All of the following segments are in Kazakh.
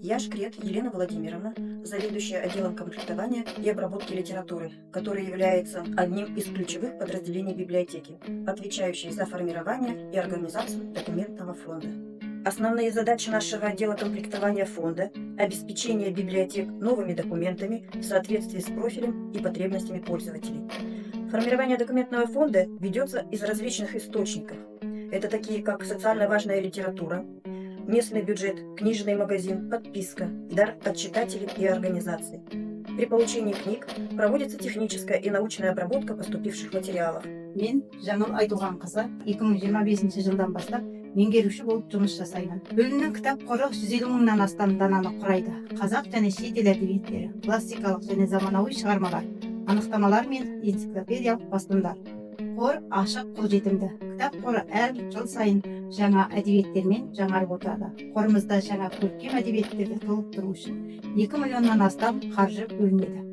Я Шкрет Елена Владимировна, заведующая отделом комплектования и обработки литературы, который является одним из ключевых подразделений библиотеки, отвечающей за формирование и организацию документного фонда. Основные задачи нашего отдела комплектования фонда – обеспечение библиотек новыми документами в соответствии с профилем и потребностями пользователей. Формирование документного фонда ведется из различных источников. Это такие, как социально важная литература, местный бюджет, книжный магазин, подписка, дар от читателей и организаций. При получении книг проводится техническая и научная обработка поступивших материалов. Мен Жаңыл Айтуғанқызы 2025 жылдан бастап меңгеруші болып жұмыс жасаймын. Бөлімнің кітап қоры 150 мыңнан астам дананы құрайды. Қазақ және шет ел әдебиеттері, классикалық және заманауи шығармалар, анықтамалар мен энциклопедиялық басылымдар. Қор ашық, қолжетімді. Кітап қоры әр жыл сайын жаңа әдебиеттермен жаңарып отырады. Қорымызда жаңа көркем әдебиеттерді толықтыру үшін 2 миллионнан астам қаржы бөлінеді.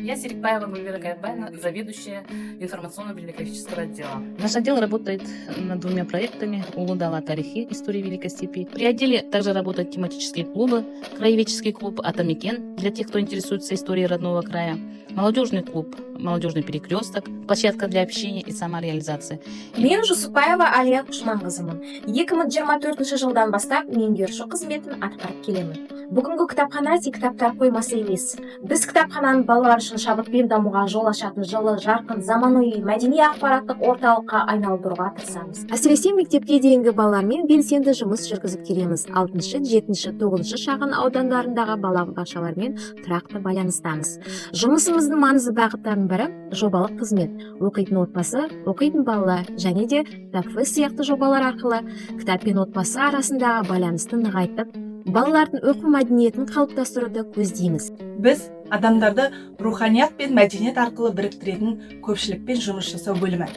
Я Серикбаева Гульвира Каятбаевна, заведующая информационно-библиографического отдела. Наш отдел работает над 2 проектами «Улудала тарихи. Истории Великой Степи». При отделе также работают тематические клубы, краеведческий клуб «Атамекен» для тех, кто интересуется историей родного края, молодежный клуб «Молодежный перекресток», площадка для общения и самореализации. Мен Жусупаева Алия Кушманқызымын. 2024 жылдан бастап меңгеруші қызметін атқарып келемін. Бүгінгі кітапхана тек кітаптар қоймасы емес. Біз кітапхананың балалар үшін шабытпен дамуға жол ашатын жылы, жарқын, заманауи мәдени ақпараттық орталыққа айналдыруға тырысамыз. Әсіресе мектепке дейінгі балалармен белсенді жұмыс жүргізіп келеміз. 6, 7, 9 шағын аудандарындағы балабақшалармен тұрақты байланыстамыз. Жұмысымыздың маңызды бағыттарының бірі жобалық қызмет. Оқитын отбасы, оқитын балалар және де кітапфест сияқты жобалар арқылы кітап пен отбасы арасындағы байланысты нығайтып, балалардың оқу мәдениетін қалыптастыруды көздейміз. Біз адамдарды руханият пен мәдениет арқылы біріктіретін көпшілікпен жұмыс жасау бөлімі.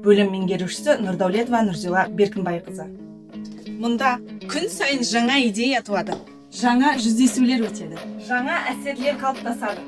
Бөлім меңгерушісі Нұрдаулетова Нұрзила Беркінбайқызы. Мұнда күн сайын жаңа идея туады. Жаңа жүздесулер өтеді. Жаңа әсерлер қалыптасады.